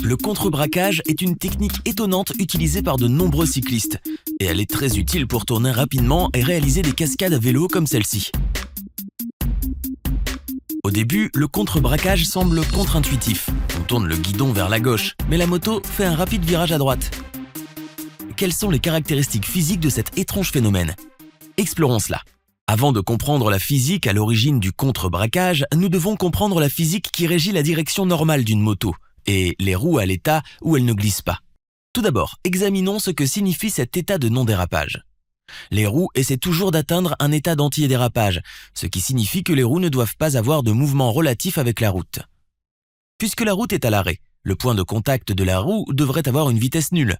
Le contre-braquage est une technique étonnante utilisée par de nombreux cyclistes et elle est très utile pour tourner rapidement et réaliser des cascades à vélo comme celle-ci. Au début, le contre-braquage semble contre-intuitif. On tourne le guidon vers la gauche, mais la moto fait un rapide virage à droite. Quelles sont les caractéristiques physiques de cet étrange phénomène? Explorons cela. Avant de comprendre la physique à l'origine du contre-braquage, nous devons comprendre la physique qui régit la direction normale d'une moto et les roues à l'état où elles ne glissent pas. Tout d'abord, examinons ce que signifie cet état de non-dérapage. Les roues essaient toujours d'atteindre un état d'anti-dérapage, ce qui signifie que les roues ne doivent pas avoir de mouvement relatif avec la route. Puisque la route est à l'arrêt, le point de contact de la roue devrait avoir une vitesse nulle.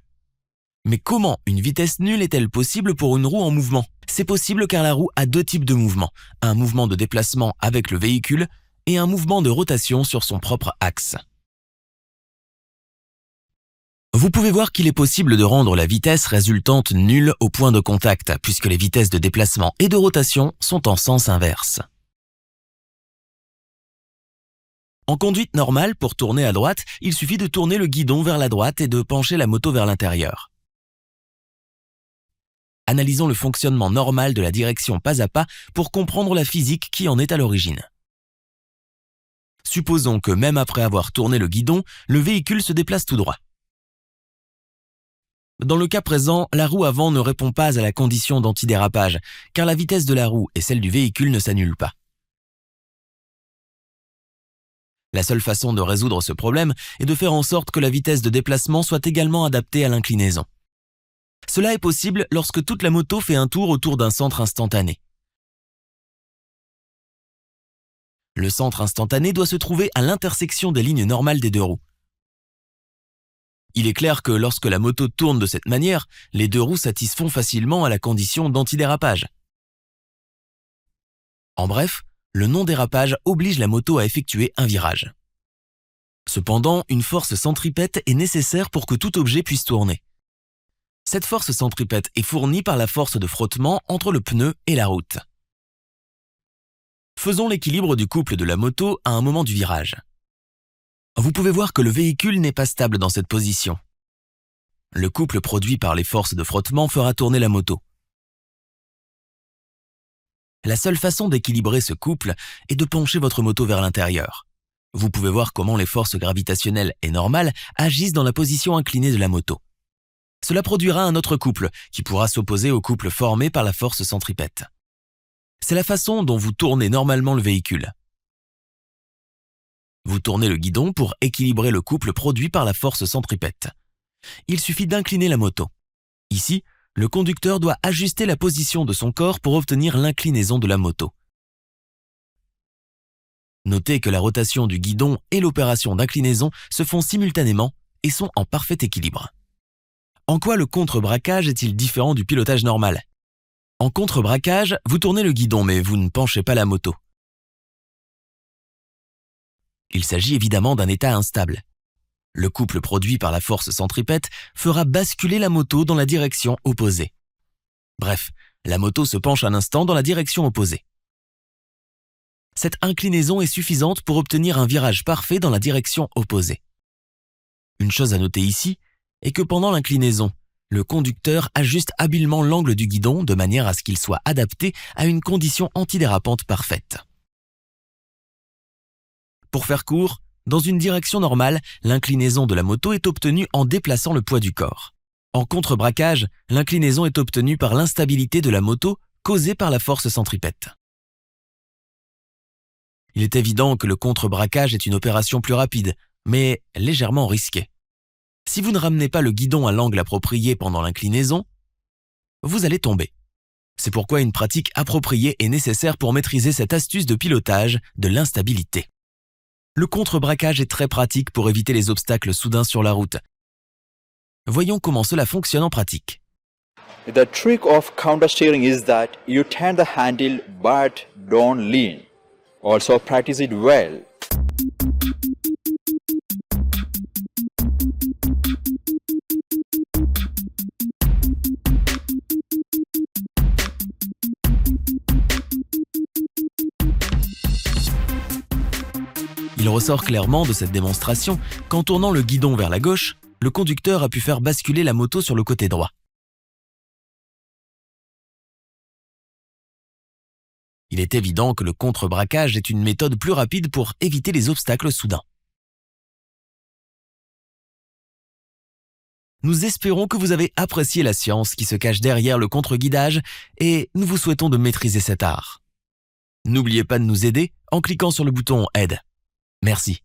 Mais comment une vitesse nulle est-elle possible pour une roue en mouvement? C'est possible car la roue a deux types de mouvements, un mouvement de déplacement avec le véhicule et un mouvement de rotation sur son propre axe. Vous pouvez voir qu'il est possible de rendre la vitesse résultante nulle au point de contact, puisque les vitesses de déplacement et de rotation sont en sens inverse. En conduite normale, pour tourner à droite, il suffit de tourner le guidon vers la droite et de pencher la moto vers l'intérieur. Analysons le fonctionnement normal de la direction pas à pas pour comprendre la physique qui en est à l'origine. Supposons que même après avoir tourné le guidon, le véhicule se déplace tout droit. Dans le cas présent, la roue avant ne répond pas à la condition d'antidérapage, car la vitesse de la roue et celle du véhicule ne s'annulent pas. La seule façon de résoudre ce problème est de faire en sorte que la vitesse de déplacement soit également adaptée à l'inclinaison. Cela est possible lorsque toute la moto fait un tour autour d'un centre instantané. Le centre instantané doit se trouver à l'intersection des lignes normales des deux roues. Il est clair que lorsque la moto tourne de cette manière, les deux roues satisfont facilement à la condition d'antidérapage. En bref, le non-dérapage oblige la moto à effectuer un virage. Cependant, une force centripète est nécessaire pour que tout objet puisse tourner. Cette force centripète est fournie par la force de frottement entre le pneu et la route. Faisons l'équilibre du couple de la moto à un moment du virage. Vous pouvez voir que le véhicule n'est pas stable dans cette position. Le couple produit par les forces de frottement fera tourner la moto. La seule façon d'équilibrer ce couple est de pencher votre moto vers l'intérieur. Vous pouvez voir comment les forces gravitationnelles et normales agissent dans la position inclinée de la moto. Cela produira un autre couple qui pourra s'opposer au couple formé par la force centripète. C'est la façon dont vous tournez normalement le véhicule. Vous tournez le guidon pour équilibrer le couple produit par la force centripète. Il suffit d'incliner la moto. Ici, le conducteur doit ajuster la position de son corps pour obtenir l'inclinaison de la moto. Notez que la rotation du guidon et l'opération d'inclinaison se font simultanément et sont en parfait équilibre. En quoi le contre-braquage est-il différent du pilotage normal? En contre-braquage, vous tournez le guidon mais vous ne penchez pas la moto. Il s'agit évidemment d'un état instable. Le couple produit par la force centripète fera basculer la moto dans la direction opposée. Bref, la moto se penche un instant dans la direction opposée. Cette inclinaison est suffisante pour obtenir un virage parfait dans la direction opposée. Une chose à noter ici est que pendant l'inclinaison, le conducteur ajuste habilement l'angle du guidon de manière à ce qu'il soit adapté à une condition antidérapante parfaite. Pour faire court, dans une direction normale, l'inclinaison de la moto est obtenue en déplaçant le poids du corps. En contre-braquage, l'inclinaison est obtenue par l'instabilité de la moto causée par la force centripète. Il est évident que le contre-braquage est une opération plus rapide, mais légèrement risquée. Si vous ne ramenez pas le guidon à l'angle approprié pendant l'inclinaison, vous allez tomber. C'est pourquoi une pratique appropriée est nécessaire pour maîtriser cette astuce de pilotage de l'instabilité. Le contre-braquage est très pratique pour éviter les obstacles soudains sur la route. Voyons comment cela fonctionne en pratique. The trick of counter steering is that you turn the handle but don't lean. Also practice it well. Il Il ressort clairement de cette démonstration qu'en tournant le guidon vers la gauche, le conducteur a pu faire basculer la moto sur le côté droit. Il est évident que le contre-braquage est une méthode plus rapide pour éviter les obstacles soudains. Nous espérons que vous avez apprécié la science qui se cache derrière le contre-guidage et nous vous souhaitons de maîtriser cet art. N'oubliez pas de nous aider en cliquant sur le bouton Aide. Merci.